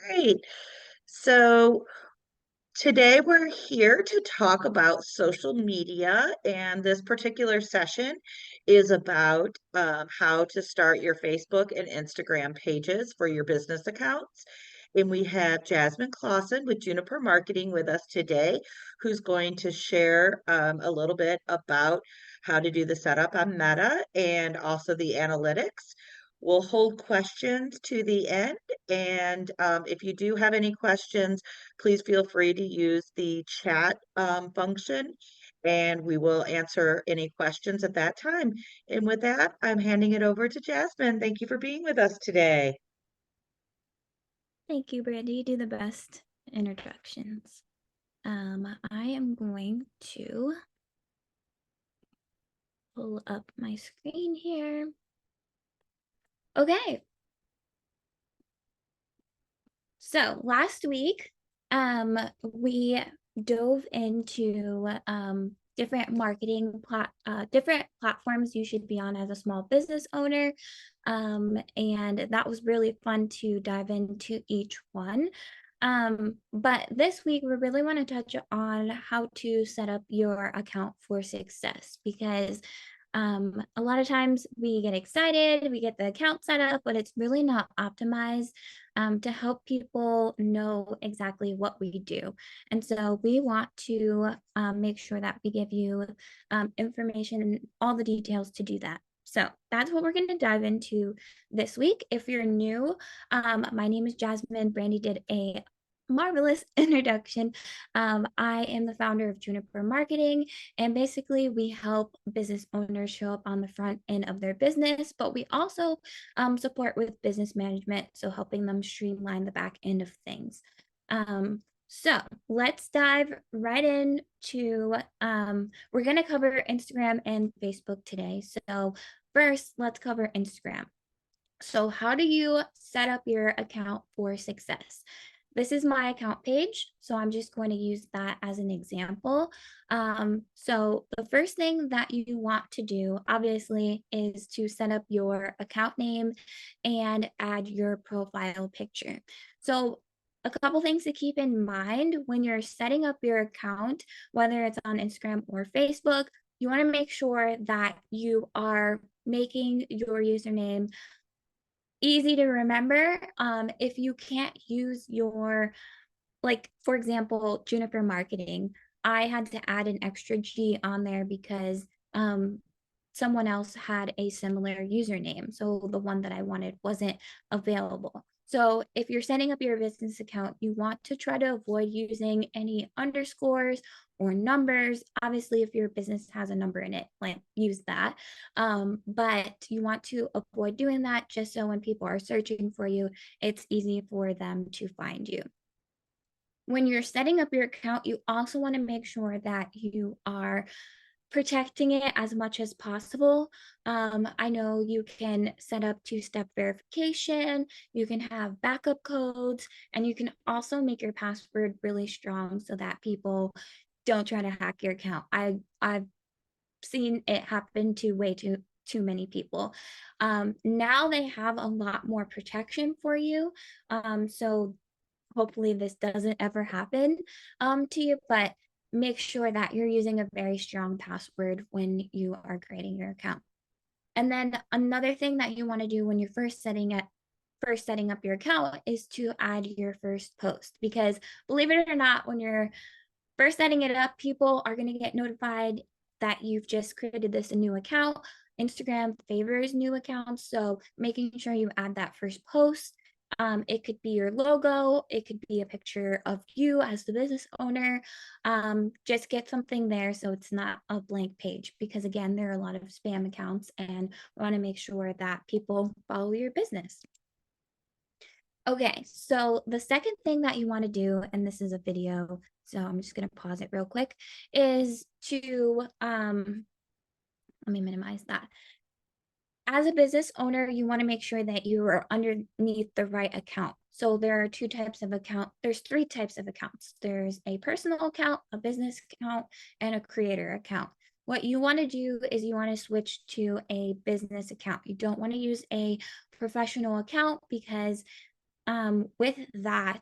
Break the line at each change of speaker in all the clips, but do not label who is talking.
Great. So today we're here to talk about social media, and this particular session is about how to start your Facebook and Instagram pages for your business accounts. And we have Jasmine Clausen with Juniper Marketing with us today, who's going to share a little bit about how to do the setup on Meta and also the analytics. We'll hold questions to the end. And if you do have any questions, please feel free to use the chat function and we will answer any questions at that time. And with that, I'm handing it over to Jasmine. Thank you for being with us today.
Thank you, Brandy. You do the best introductions. I am going to pull up my screen here. Okay. So last week, we dove into different platforms you should be on as a small business owner. And that was really fun to dive into each one. But this week, we really want to touch on how to set up your account for success because a lot of times we get excited, we get the account set up, but it's really not optimized to help people know exactly what we do. And so we want to make sure that we give you information and all the details to do that. So that's what we're going to dive into this week. If you're new, my name is Jasmine. Brandy did a marvelous introduction. I am the founder of Juniper Marketing, and basically we help business owners show up on the front end of their business, but we also support with business management, so helping them streamline the back end of things. So let's dive right into, we're going to cover Instagram and Facebook today. So first, let's cover Instagram. So how do you set up your account for success? This is my account page, so I'm just going to use that as an example. So the first thing that you want to do, obviously, is to set up your account name and add your profile picture. So a couple things to keep in mind when you're setting up your account, whether it's on Instagram or Facebook, you want to make sure that you are making your username easy to remember. If you can't use your, like, for example, Juniper Marketing, I had to add an extra G on there because someone else had a similar username. So the one that I wanted wasn't available. So if you're setting up your business account, you want to try to avoid using any underscores or numbers. Obviously, if your business has a number in it, like use that. But you want to avoid doing that just so when people are searching for you, it's easy for them to find you. When you're setting up your account, you also want to make sure that you are protecting it as much as possible. I know you can set up two-step verification, you can have backup codes, and you can also make your password really strong so that people don't try to hack your account. I've seen it happen to way too many people. Now they have a lot more protection for you. So hopefully this doesn't ever happen to you, but make sure that you're using a very strong password when you are creating your account. And then another thing that you want to do when you're first setting up your account is to add your first post, because believe it or not, when you're first setting it up, people are going to get notified that you've just created this a new account. Instagram favors new accounts, so making sure you add that first post. It could be your logo, it could be a picture of you as the business owner. Just get something there so it's not a blank page, because again, there are a lot of spam accounts and we want to make sure that people follow your business. Okay, so the second thing that you want to do, and this is a video, so I'm just going to pause it real quick, is to, let me minimize that. As a business owner, you want to make sure that you are underneath the right account. So there are two types of account. There's three types of accounts. There's a personal account, a business account, and a creator account. What you want to do is you want to switch to a business account. You don't want to use a professional account because with that,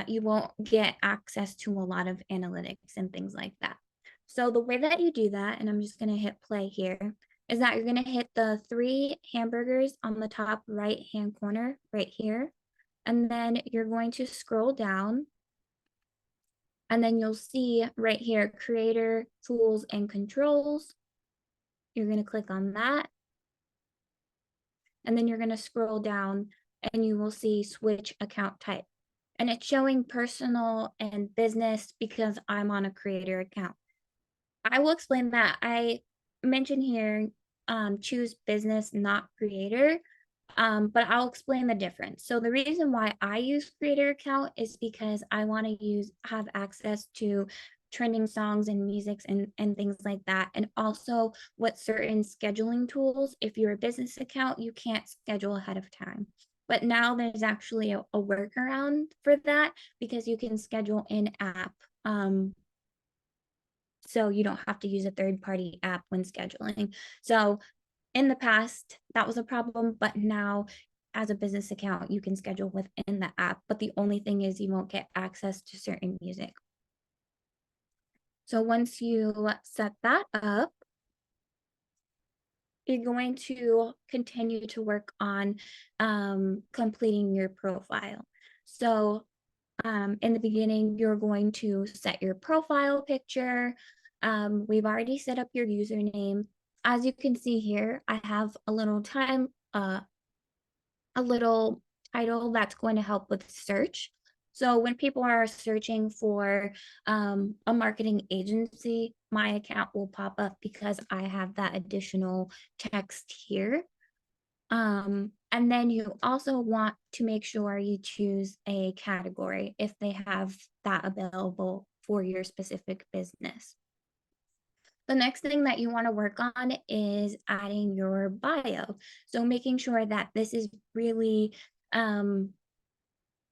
you won't get access to a lot of analytics and things like that. So the way that you do that, and I'm just going to hit play here, is that you're going to hit the 3 hamburgers on the top right hand corner right here. And then you're going to scroll down, and then you'll see right here, creator, tools, and controls. You're going to click on that. And then you're going to scroll down and you will see switch account type. And it's showing personal and business because I'm on a creator account. I will explain that. I mentioned here, choose business, not creator. But I'll explain the difference. So the reason why I use creator account is because I want to have access to trending songs and musics and things like that. And also what certain scheduling tools, if you're a business account, you can't schedule ahead of time. But now there's actually a workaround for that because you can schedule in app. So you don't have to use a third-party app when scheduling. So in the past, that was a problem, but now as a business account, you can schedule within the app, but the only thing is you won't get access to certain music. So once you set that up, you're going to continue to work on completing your profile. So in the beginning, you're going to set your profile picture. We've already set up your username. As you can see here, I have a little title that's going to help with search. So when people are searching for a marketing agency, my account will pop up because I have that additional text here. And then you also want to make sure you choose a category if they have that available for your specific business. The next thing that you want to work on is adding your bio. So making sure that this is really,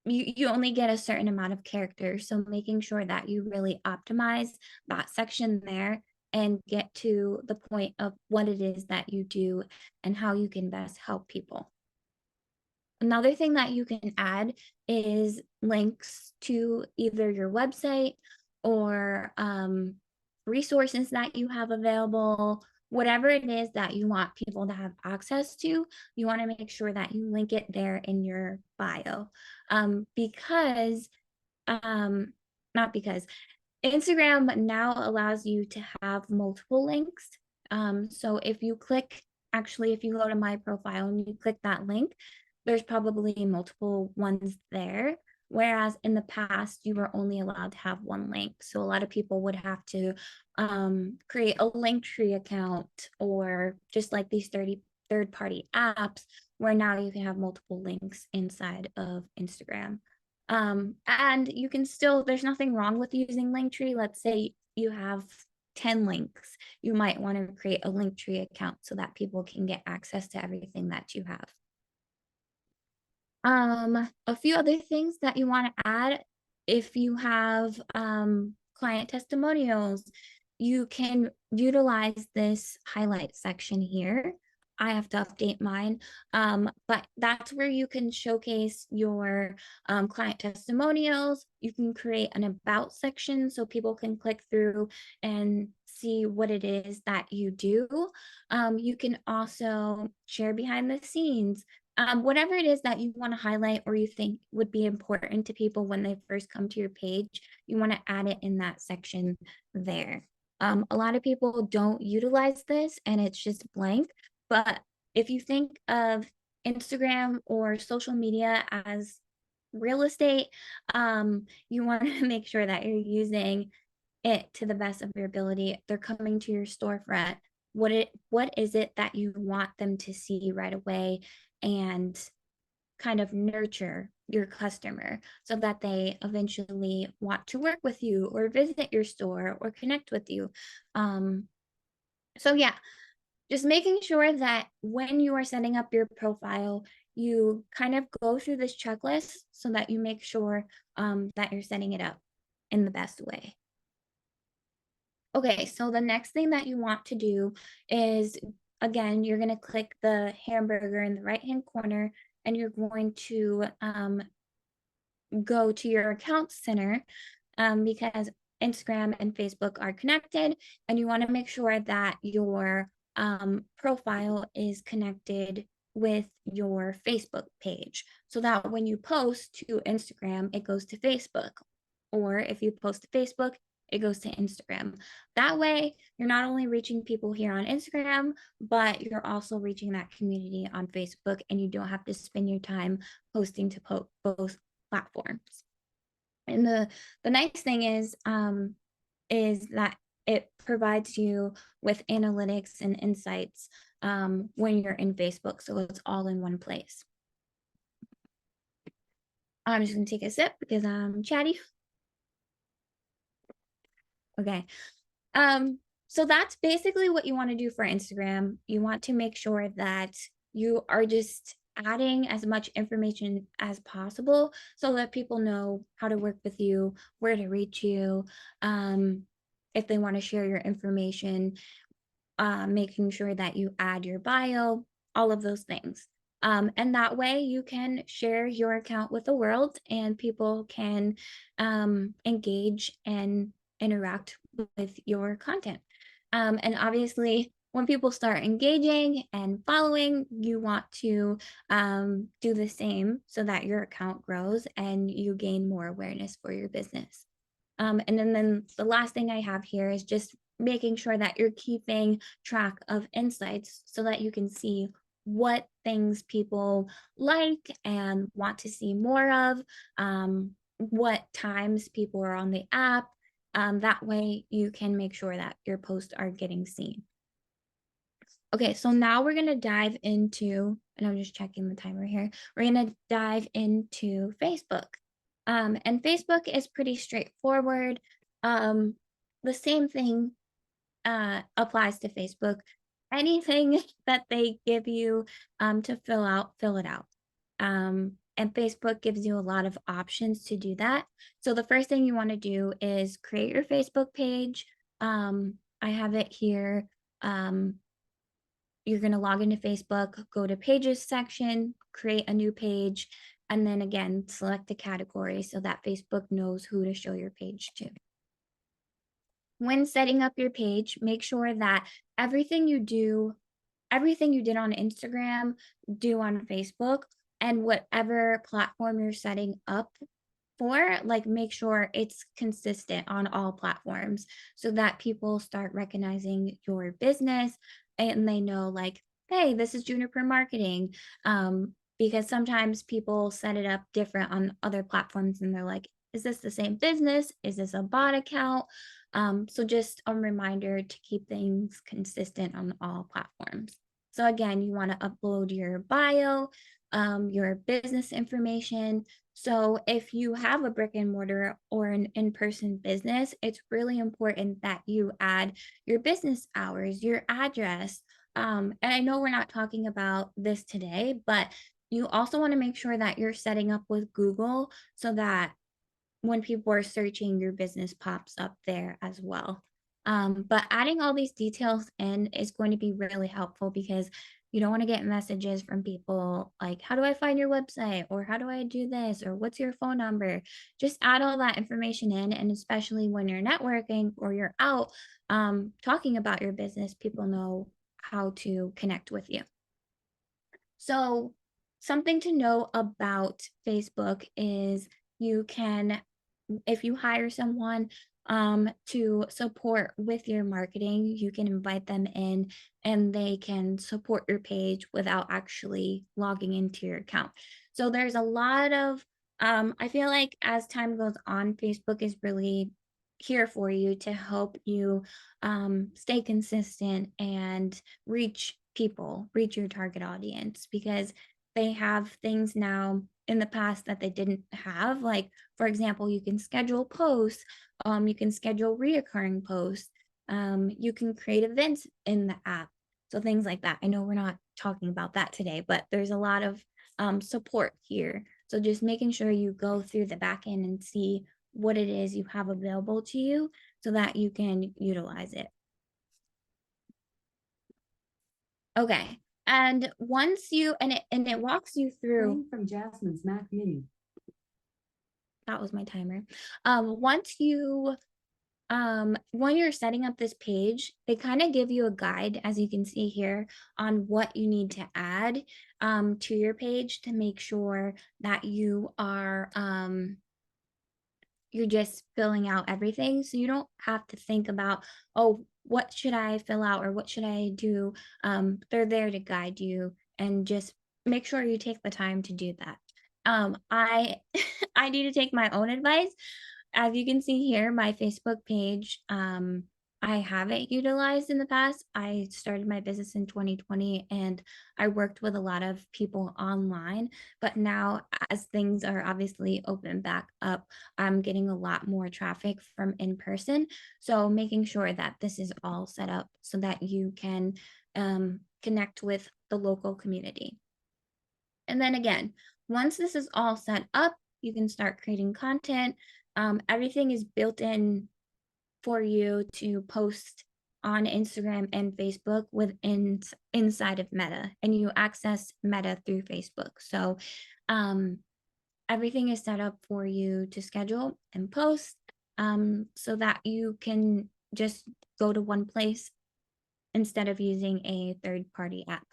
you only get a certain amount of characters. So making sure that you really optimize that section there and get to the point of what it is that you do and how you can best help people. Another thing that you can add is links to either your website or resources that you have available, whatever it is that you want people to have access to, you want to make sure that you link it there in your bio. Because, not because, Instagram now allows you to have multiple links. So if you if you go to my profile and you click that link, there's probably multiple ones there. Whereas in the past, you were only allowed to have one link. So a lot of people would have to create a Linktree account or just like these third-party apps where now you can have multiple links inside of Instagram. And you can still, there's nothing wrong with using Linktree. Let's say you have 10 links. You might want to create a Linktree account so that people can get access to everything that you have. A few other things that you want to add, if you have client testimonials, you can utilize this highlight section here. I have to update mine, but that's where you can showcase your client testimonials. You can create an about section so people can click through and see what it is that you do. You can also share behind the scenes, whatever it is that you want to highlight or you think would be important to people when they first come to your page, you want to add it in that section there. A lot of people don't utilize this and it's just blank, but if you think of Instagram or social media as real estate, you want to make sure that you're using it to the best of your ability. They're coming to your storefront. What is it that you want them to see right away and kind of nurture your customer so that they eventually want to work with you or visit your store or connect with you. So yeah, just making sure that when you are setting up your profile, you kind of go through this checklist so that you make sure that you're setting it up in the best way. Okay, so the next thing that you want to do is, again, you're going to click the hamburger in the right-hand corner, and you're going to go to your account center, because Instagram and Facebook are connected, and you want to make sure that your profile is connected with your Facebook page, so that when you post to Instagram, it goes to Facebook. Or if you post to Facebook, it goes to Instagram. That way, you're not only reaching people here on Instagram, but you're also reaching that community on Facebook, and you don't have to spend your time posting to both platforms. And the nice thing is that it provides you with analytics and insights when you're in Facebook, so it's all in one place. I'm just gonna take a sip because I'm chatty. Okay. So that's basically what you want to do for Instagram. You want to make sure that you are just adding as much information as possible so that people know how to work with you, where to reach you, if they want to share your information, making sure that you add your bio, all of those things. And that way you can share your account with the world, and people can engage and interact with your content. And obviously, when people start engaging and following, you want to do the same so that your account grows and you gain more awareness for your business. And then the last thing I have here is just making sure that you're keeping track of insights so that you can see what things people like and want to see more of, what times people are on the app. That way you can make sure that your posts are getting seen. Okay, so now we're going to dive into, and I'm just checking the timer here. We're going to dive into Facebook. And Facebook is pretty straightforward. The same thing applies to Facebook. Anything that they give you to fill it out. And Facebook gives you a lot of options to do that. So the first thing you want to do is create your Facebook page. I have it here. You're going to log into Facebook, go to pages section, create a new page, and then again, select a category so that Facebook knows who to show your page to. When setting up your page, make sure that everything you did on Instagram, do on Facebook, and whatever platform you're setting up for, like, make sure it's consistent on all platforms so that people start recognizing your business and they know, like, hey, this is Juniper Marketing. Because sometimes people set it up different on other platforms and they're like, is this the same business? Is this a bot account? So just a reminder to keep things consistent on all platforms. So again, you want to upload your bio, your business information. So if you have a brick and mortar or an in-person business, it's really important that you add your business hours, your address. And I know we're not talking about this today, but you also want to make sure that you're setting up with Google so that when people are searching, your business pops up there as well. But adding all these details in is going to be really helpful because you don't want to get messages from people like, how do I find your website? Or how do I do this? Or what's your phone number? Just add all that information in. And especially when you're networking or you're out talking about your business, people know how to connect with you. So something to know about Facebook is you can, if you hire someone to support with your marketing, you can invite them in and they can support your page without actually logging into your account. So there's a lot of, I feel like as time goes on, Facebook is really here for you to help you stay consistent and reach people, reach your target audience, because they have things now in the past that they didn't have. Like, for example, you can schedule posts, you can schedule reoccurring posts, you can create events in the app. So things like that. I know we're not talking about that today, but there's a lot of support here. So just making sure you go through the back end and see what it is you have available to you so that you can utilize it. Okay, And once you and it walks you through.
Playing from Jasmine's Mac Mini.
That was my timer. Once you when you're setting up this page, they kind of give you a guide, as you can see here, on what you need to add to your page to make sure that you're just filling out everything. So you don't have to think about, oh, what should I fill out or what should I do? They're there to guide you, and just make sure you take the time to do that. I I need to take my own advice. As you can see here, my Facebook page, I haven't utilized in the past. I started my business in 2020 and I worked with a lot of people online. But now, as things are obviously open back up, I'm getting a lot more traffic from in person. So making sure that this is all set up so that you can connect with the local community. And then again, once this is all set up, you can start creating content. Everything is built in for you to post on Instagram and Facebook inside of Meta, and you access Meta through Facebook. So everything is set up for you to schedule and post, so that you can just go to one place instead of using a third-party app.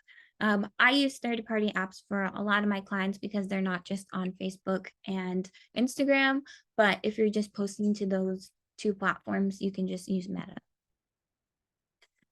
I use third-party apps for a lot of my clients because they're not just on Facebook and Instagram, but if you're just posting to those two platforms, you can just use Meta.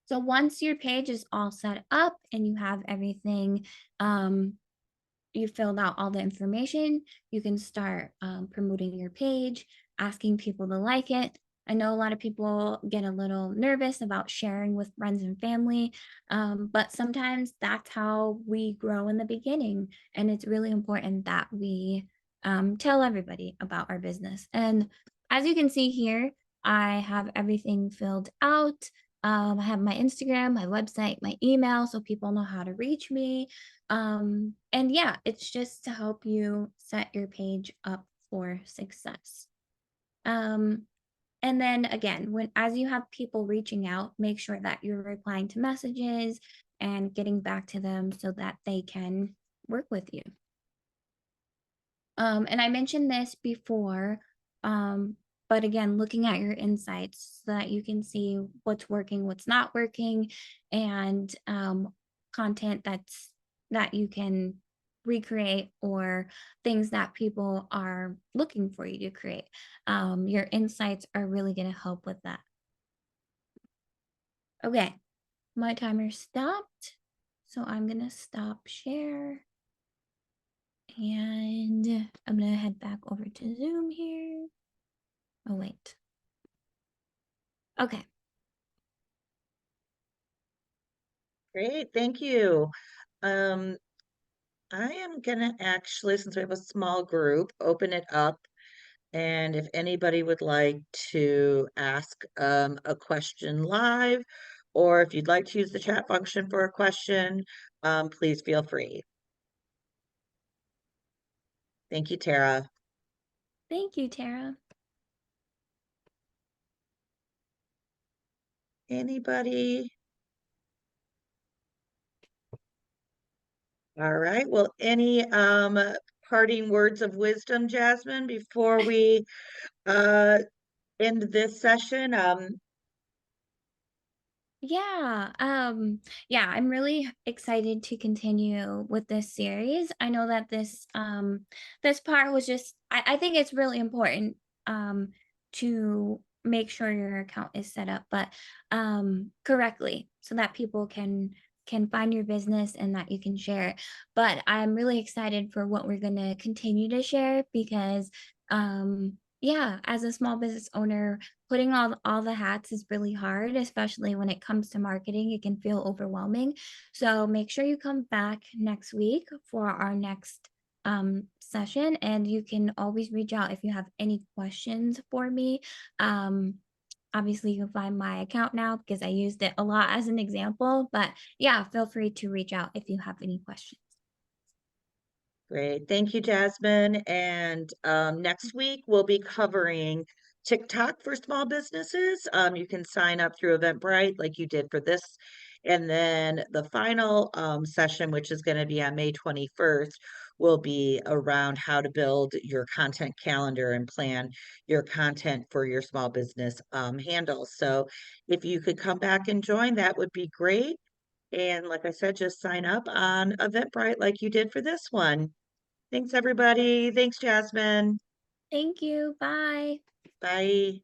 So once your page is all set up and you have everything, you filled out all the information, you can start promoting your page, asking people to like it. I know a lot of people get a little nervous about sharing with friends and family, but sometimes that's how we grow in the beginning. And it's really important that we tell everybody about our business. And as you can see here, I have everything filled out. I have my Instagram, my website, my email, so people know how to reach me. And yeah, it's just to help you set your page up for success. And then again, as you have people reaching out, make sure that you're replying to messages and getting back to them so that they can work with you. And I mentioned this before, but again, looking at your insights so that you can see what's working, what's not working, and content that you can recreate, or things that people are looking for you to create. Your insights are really going to help with that. Okay, my timer stopped, so I'm going to stop share. And I'm going to head back over to Zoom here. Oh, wait. Okay.
Great, thank you. I am gonna actually, since we have a small group, open it up. And if anybody would like to ask a question live, or if you'd like to use the chat function for a question, please feel free. Thank you, Tara.
Thank you, Tara.
Anybody? All right, well, any parting words of wisdom, Jasmine, before we end this session?
Yeah, I'm really excited to continue with this series. I know that this part was just, I think it's really important to make sure your account is set up, but correctly, so that people can find your business and that you can share it. But I'm really excited for what we're going to continue to share, because yeah, as a small business owner, putting all the hats is really hard, especially when it comes to marketing. It can feel overwhelming. So make sure you come back next week for our next session, and you can always reach out if you have any questions for me. Obviously, you can find my account now because I used it a lot as an example, but yeah, feel free to reach out if you have any questions.
Great. Thank you, Jasmine. And next week we'll be covering TikTok for small businesses. You can sign up through Eventbrite like you did for this And then the final session, which is going to be on May 21st, will be around how to build your content calendar and plan your content for your small business handles. So if you could come back and join, that would be great. And like I said, just sign up on Eventbrite like you did for this one. Thanks, everybody. Thanks, Jasmine.
Thank you. Bye.
Bye.